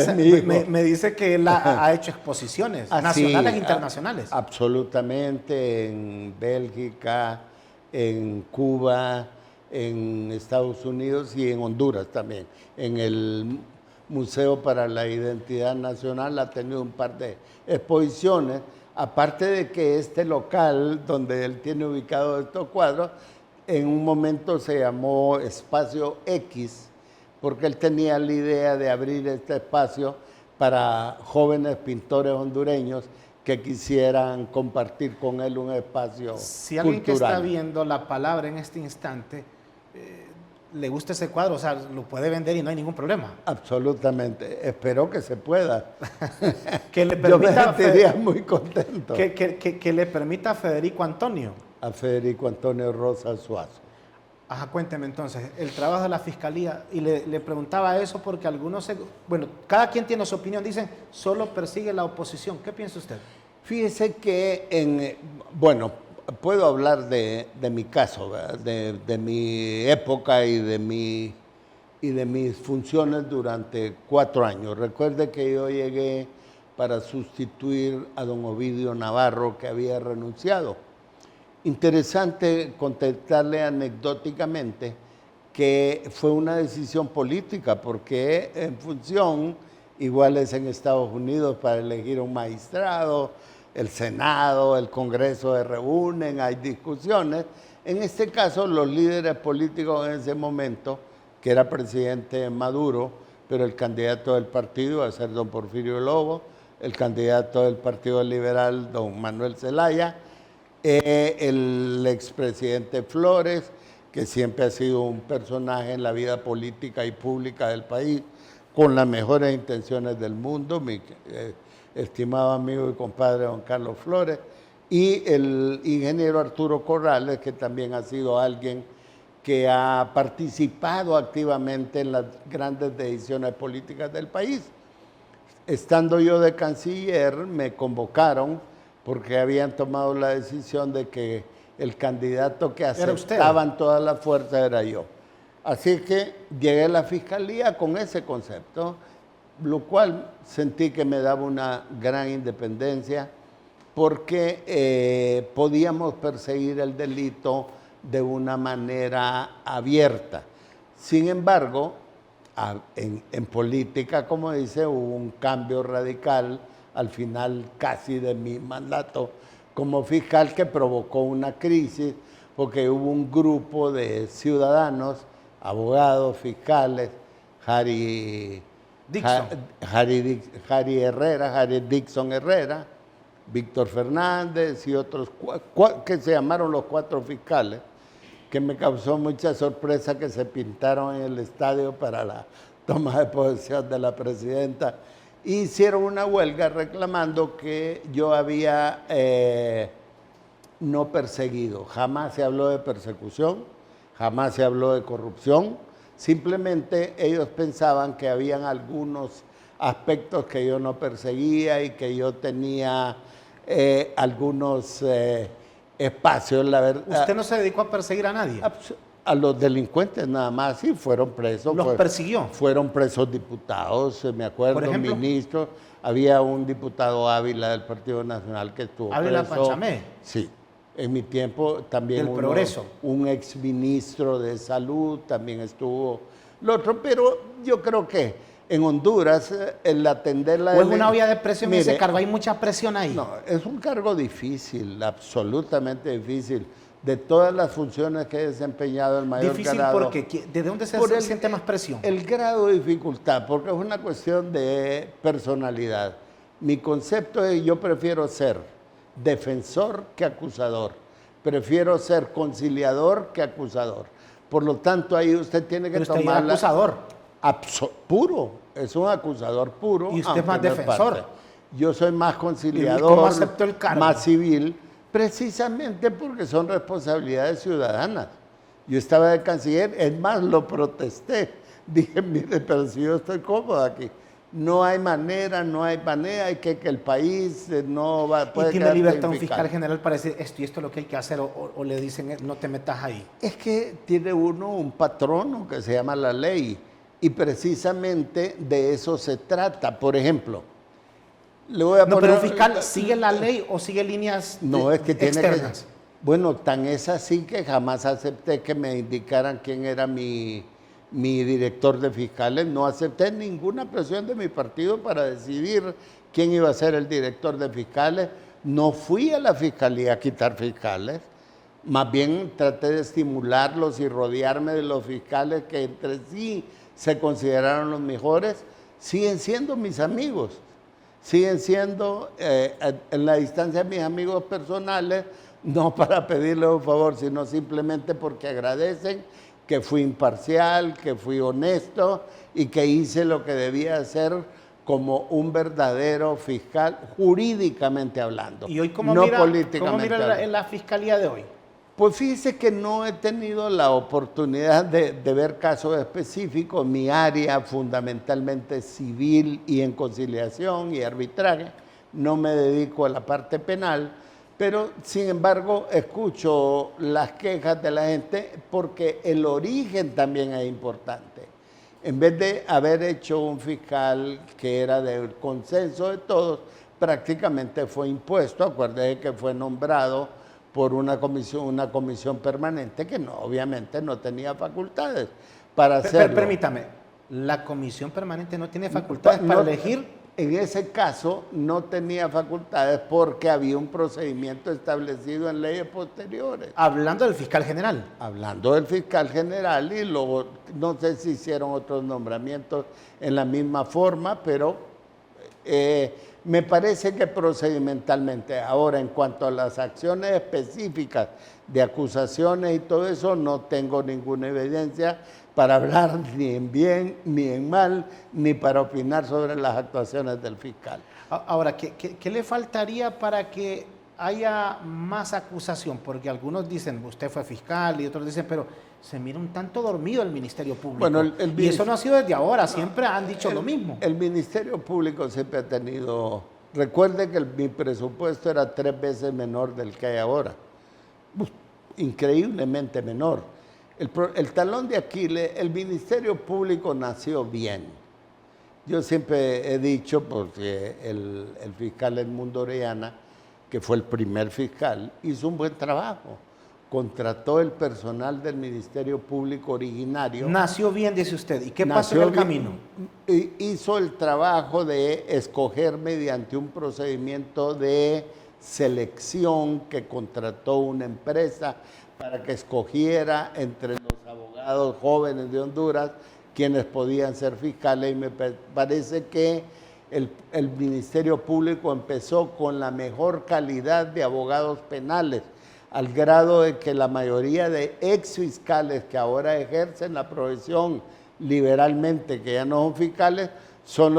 me dice que él ha hecho exposiciones nacionales e internacionales. Absolutamente, en Bélgica, en Cuba, en Estados Unidos y en Honduras también. En el Museo para la Identidad Nacional ha tenido un par de exposiciones, aparte de que este local donde él tiene ubicados estos cuadros, en un momento se llamó Espacio X, porque él tenía la idea de abrir este espacio para jóvenes pintores hondureños que quisieran compartir con él un espacio Si alguien cultural. que está viendo La Palabra en este instante, le gusta ese cuadro, o sea, lo puede vender y no hay ningún problema. Absolutamente, espero que se pueda. Que le Yo me permita sentiría muy contento. que le permita a Federico Antonio. A Federico Antonio Rosa Suazo. Ajá, cuénteme entonces, el trabajo de la Fiscalía, y le preguntaba eso porque algunos, bueno, cada quien tiene su opinión, dicen, solo persigue la oposición. ¿Qué piensa usted? Fíjese que, bueno, puedo hablar de mi caso, ¿verdad? De mi época y de mis funciones durante 4 años. Recuerde que yo llegué para sustituir a don Ovidio Navarro, que había renunciado. Interesante contestarle anecdóticamente que fue una decisión política, porque en función, igual es en Estados Unidos para elegir un magistrado, el Senado, el Congreso se reúnen, hay discusiones. En este caso, los líderes políticos en ese momento, que era presidente Maduro, pero el candidato del partido iba a ser don Porfirio Lobo, el candidato del Partido Liberal, don Manuel Zelaya, el expresidente Flores, que siempre ha sido un personaje en la vida política y pública del país, con las mejores intenciones del mundo, mi estimado amigo y compadre don Carlos Flores, y el ingeniero Arturo Corrales, que también ha sido alguien que ha participado activamente en las grandes decisiones políticas del país. Estando yo de canciller, me convocaron porque habían tomado la decisión de que el candidato que aceptaban todas las fuerzas era yo. Así que llegué a la Fiscalía con ese concepto, lo cual sentí que me daba una gran independencia, porque podíamos perseguir el delito de una manera abierta. Sin embargo, en política, como dice, hubo un cambio radical al final casi de mi mandato como fiscal, que provocó una crisis, porque hubo un grupo de ciudadanos, abogados, fiscales, Harry Dixon Herrera, Víctor Fernández y otros que se llamaron los 4 fiscales, que me causó mucha sorpresa que se pintaron en el estadio para la toma de posesión de la presidenta. Hicieron una huelga reclamando que yo había no perseguido. Jamás se habló de persecución, jamás se habló de corrupción. Simplemente ellos pensaban que habían algunos aspectos que yo no perseguía y que yo tenía algunos espacios, la verdad. ¿Usted no se dedicó a perseguir a nadie? A los delincuentes nada más, sí, fueron presos. ¿Los persiguió? Fueron presos diputados, me acuerdo, ¿Por ejemplo? ministros. Había un diputado Ávila del Partido Nacional que estuvo ¿Ávila preso. Panchamé? Sí. en mi tiempo también del Progreso. un exministro de salud también estuvo. Lo otro, pero yo creo que en Honduras el atender la... ¿O es una olla de presión Mire, ese cargo? ¿Hay mucha presión ahí? No, es un cargo difícil, absolutamente difícil. De todas las funciones que he desempeñado, el mayor Difícil grado... porque ¿de dónde se siente más presión? El grado de dificultad, porque es una cuestión de personalidad. Mi concepto es, yo prefiero ser defensor que acusador. Prefiero ser conciliador que acusador. Por lo tanto, ahí usted tiene que tomar... Pero usted es acusador. Puro, es un acusador puro. Y usted es más aunque no defensor. parte. Yo soy más ¿Y cómo conciliador, aceptó el cargo? más civil, precisamente porque son responsabilidades ciudadanas. Yo estaba de canciller, es más, lo protesté. Dije, mire, pero si yo estoy cómodo aquí. No hay manera, hay que el país no va... ¿Y tiene libertad un fiscal general para decir esto y esto es lo que hay que hacer o le dicen no te metas ahí? Es que tiene uno un patrono que se llama la ley y precisamente de eso se trata. Por ejemplo, le voy a poner... pero un fiscal sigue la ley o sigue líneas No, es que tiene externas. Bueno, tan es así que jamás acepté que me indicaran quién era mi director de fiscales. No acepté ninguna presión de mi partido para decidir quién iba a ser el director de fiscales. No fui a la fiscalía a quitar fiscales. Más bien traté de estimularlos y rodearme de los fiscales que entre sí se consideraron los mejores. Siguen siendo mis amigos. Siguen siendo en la distancia mis amigos personales, no para pedirles un favor, sino simplemente porque agradecen que fui imparcial, que fui honesto y que hice lo que debía hacer como un verdadero fiscal, jurídicamente hablando. ¿Y hoy cómo no mira, políticamente cómo la fiscalía de hoy? Pues fíjese que no he tenido la oportunidad de ver casos específicos. Mi área fundamentalmente civil y en conciliación y arbitraje. No me dedico a la parte penal, pero sin embargo escucho las quejas de la gente porque el origen también es importante. En vez de haber hecho un fiscal que era del consenso de todos, prácticamente fue impuesto. Acuérdese que fue nombrado por una comisión permanente que no, obviamente no tenía facultades para hacerlo. Permítame, ¿la comisión permanente no tiene facultades para elegir? En ese caso no tenía facultades porque había un procedimiento establecido en leyes posteriores. Hablando del fiscal general. Hablando del fiscal general y luego no sé si hicieron otros nombramientos en la misma forma, pero me parece que procedimentalmente. Ahora, en cuanto a las acciones específicas de acusaciones y todo eso, no tengo ninguna evidencia para hablar ni en bien ni en mal, ni para opinar sobre las actuaciones del fiscal. Ahora, ¿qué le faltaría para que haya más acusación? Porque algunos dicen, usted fue fiscal, y otros dicen, pero se mira un tanto dormido el Ministerio Público. Bueno, y eso no ha sido desde ahora, siempre han dicho lo mismo. El Ministerio Público siempre ha tenido... Recuerde que mi presupuesto era 3 veces menor del que hay ahora. Increíblemente menor. El talón de Aquiles, el Ministerio Público nació bien. Yo siempre he dicho, porque el fiscal Edmundo Orellana, que fue el primer fiscal, hizo un buen trabajo. Contrató el personal del Ministerio Público originario. Nació bien, dice usted. ¿Y qué pasó en el camino? Hizo el trabajo de escoger mediante un procedimiento de selección que contrató una empresa para que escogiera entre los abogados jóvenes de Honduras quienes podían ser fiscales, y me parece que el Ministerio Público empezó con la mejor calidad de abogados penales, al grado de que la mayoría de ex fiscales que ahora ejercen la profesión liberalmente, que ya no son fiscales, son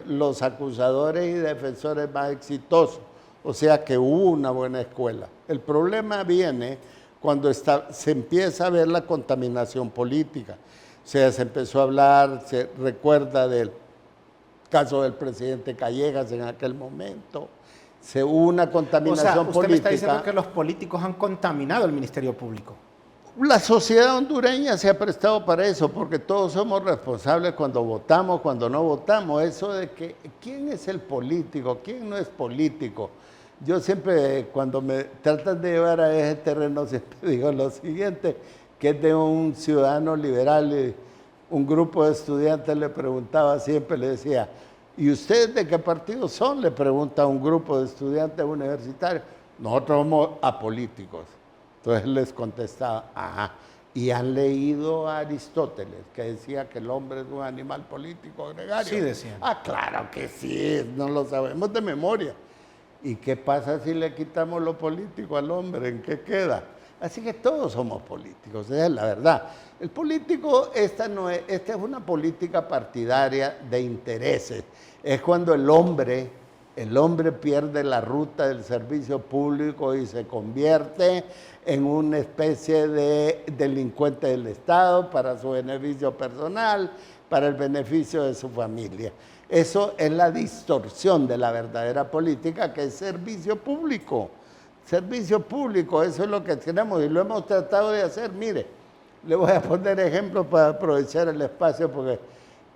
los acusadores y defensores más exitosos. O sea que hubo una buena escuela. El problema viene cuando se empieza a ver la contaminación política. O sea, se empezó a hablar, se recuerda del caso del presidente Callejas en aquel momento. Hubo una contaminación política. Usted me está diciendo que los políticos han contaminado el Ministerio Público. La sociedad hondureña se ha prestado para eso, porque todos somos responsables cuando votamos, cuando no votamos. Eso de que quién es el político, quién no es político. Yo siempre, cuando me tratan de llevar a ese terreno, siempre digo lo siguiente, que es de un ciudadano liberal, y un grupo de estudiantes le preguntaba siempre, le decía, ¿y ustedes de qué partido son? Le pregunta a un grupo de estudiantes universitarios. Nosotros somos apolíticos. Entonces les contestaba, ajá, ¿y han leído a Aristóteles, que decía que el hombre es un animal político gregario? Sí, decían. Ah, claro que sí, no lo sabemos de memoria. ¿Y qué pasa si le quitamos lo político al hombre? ¿En qué queda? Así que todos somos políticos, esa es la verdad. El político, esta es una política partidaria de intereses. Es cuando el hombre pierde la ruta del servicio público y se convierte en una especie de delincuente del Estado para su beneficio personal, para el beneficio de su familia. Eso es la distorsión de la verdadera política, que es servicio público. Servicio público, eso es lo que tenemos y lo hemos tratado de hacer. Mire, le voy a poner ejemplos para aprovechar el espacio, porque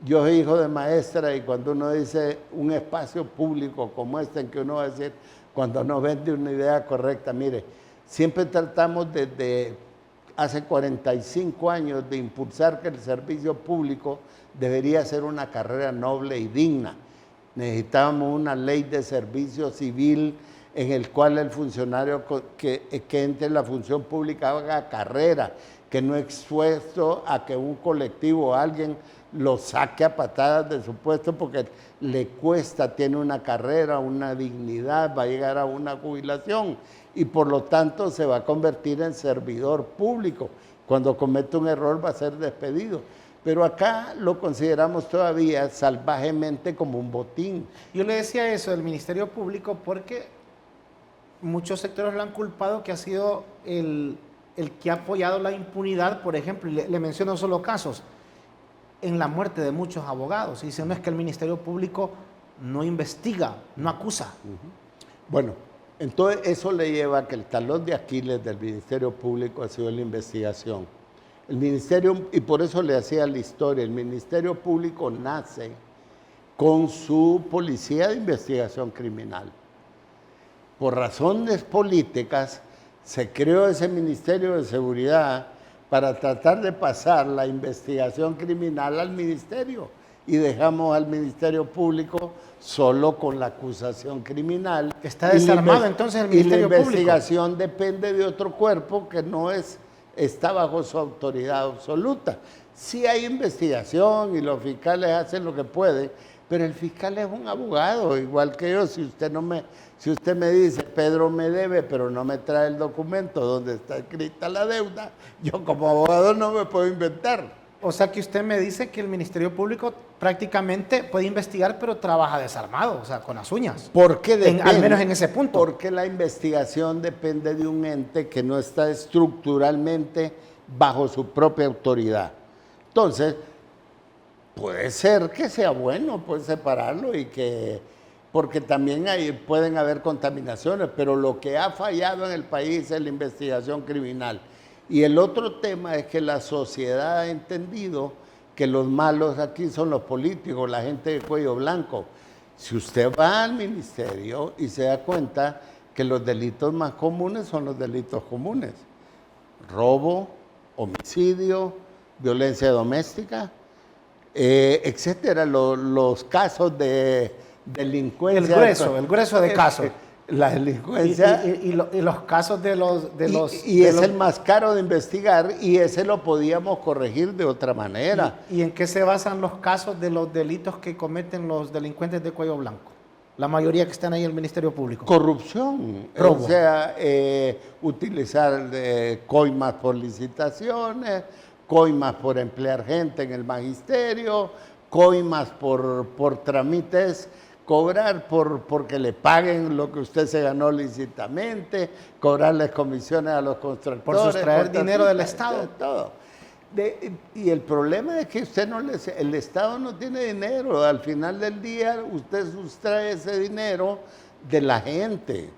yo soy hijo de maestra y cuando uno dice un espacio público como este, en que uno va a decir, cuando nos vende una idea correcta, mire, siempre tratamos desde hace 45 años de impulsar que el servicio público debería ser una carrera noble y digna. Necesitábamos una ley de servicio civil en el cual el funcionario que entre en la función pública haga carrera, que no expuesto a que un colectivo o alguien lo saque a patadas de su puesto porque le cuesta, tiene una carrera, una dignidad, va a llegar a una jubilación y por lo tanto se va a convertir en servidor público. Cuando comete un error va a ser despedido. Pero acá lo consideramos todavía salvajemente como un botín. Yo le decía eso del Ministerio Público porque muchos sectores lo han culpado que ha sido el que ha apoyado la impunidad, por ejemplo, y le menciono solo casos, en la muerte de muchos abogados. Y dicen, no es que el Ministerio Público no investiga, no acusa. Bueno, entonces eso le lleva a que el talón de Aquiles del Ministerio Público ha sido la investigación. El Ministerio, y por eso le hacía la historia, el Ministerio Público nace con su policía de investigación criminal. Por razones políticas se creó ese Ministerio de Seguridad para tratar de pasar la investigación criminal al ministerio y dejamos al Ministerio Público solo con la acusación criminal. Está desarmado entonces el Ministerio Público. Y la investigación depende de otro cuerpo que no está bajo su autoridad absoluta. Sí hay investigación y los fiscales hacen lo que pueden, pero el fiscal es un abogado, igual que yo. Si usted me dice, Pedro me debe, pero no me trae el documento donde está escrita la deuda, yo como abogado no me puedo inventar. O sea que usted me dice que el Ministerio Público prácticamente puede investigar, pero trabaja desarmado, o sea, con las uñas. ¿Por qué depende? Al menos en ese punto. Porque la investigación depende de un ente que no está estructuralmente bajo su propia autoridad. Entonces, puede ser que sea bueno, puede separarlo porque también pueden haber contaminaciones, pero lo que ha fallado en el país es la investigación criminal. Y el otro tema es que la sociedad ha entendido que los malos aquí son los políticos, la gente de cuello blanco. Si usted va al ministerio y se da cuenta que los delitos más comunes son los delitos comunes: robo, homicidio, violencia doméstica, etcétera, los casos de delincuencia. El grueso de casos. La delincuencia. Y los casos de los... el más caro de investigar y ese lo podíamos corregir de otra manera. ¿Y en qué se basan los casos de los delitos que cometen los delincuentes de cuello blanco? La mayoría que están ahí en el Ministerio Público. Corrupción. Robo. O sea, utilizar coimas por licitaciones, coimas por emplear gente en el magisterio, coimas por trámites, cobrar porque le paguen lo que usted se ganó lícitamente, cobrarles comisiones a los constructores. Por sustraer dinero del Estado. Todo. Y el problema es que el Estado no tiene dinero. Al final del día usted sustrae ese dinero de la gente.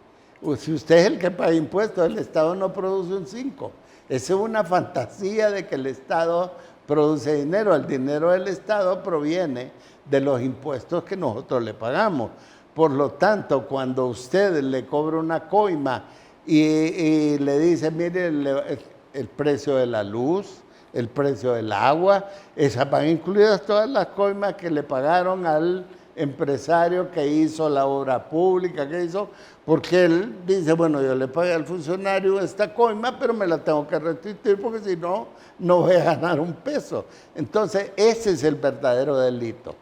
Si usted es el que paga impuestos, el Estado no produce un 5. Esa es una fantasía de que el Estado produce dinero. El dinero del Estado proviene de los impuestos que nosotros le pagamos. Por lo tanto, cuando usted le cobra una coima y le dice, mire, el precio de la luz, el precio del agua, esas van incluidas todas las coimas que le pagaron al empresario que hizo la obra pública, que hizo, porque él dice, bueno, yo le pagué al funcionario esta coima, pero me la tengo que restituir porque si no, no voy a ganar un peso. Entonces, ese es el verdadero delito.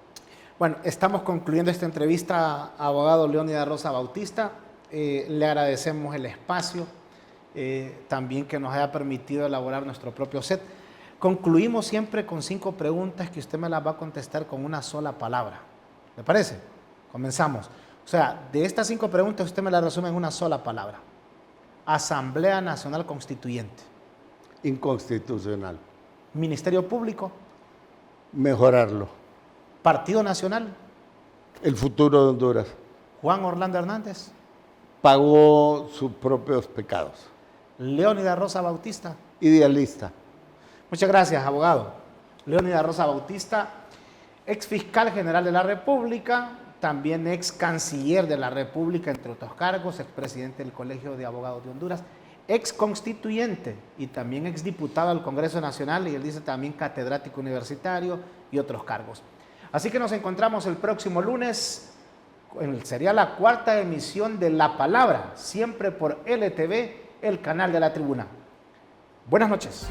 Bueno, estamos concluyendo esta entrevista, abogado Leónidas Rosa Bautista. Le agradecemos el espacio, también que nos haya permitido elaborar nuestro propio set. Concluimos siempre con 5 preguntas que usted me las va a contestar con una sola palabra. ¿Le parece? Comenzamos. O sea, de estas 5 preguntas usted me las resume en una sola palabra. Asamblea Nacional Constituyente. Inconstitucional. Ministerio Público. Mejorarlo. Partido Nacional. El futuro de Honduras. Juan Orlando Hernández. Pagó sus propios pecados. Leónidas Rosa Bautista. Idealista. Muchas gracias, abogado. Leónidas Rosa Bautista, ex fiscal general de la República, también ex canciller de la República, entre otros cargos, ex presidente del Colegio de Abogados de Honduras, ex constituyente y también ex diputado al Congreso Nacional, y él dice también catedrático universitario y otros cargos. Así que nos encontramos el próximo lunes, sería la 4ª emisión de La Palabra, siempre por LTV, el canal de la Tribuna. Buenas noches.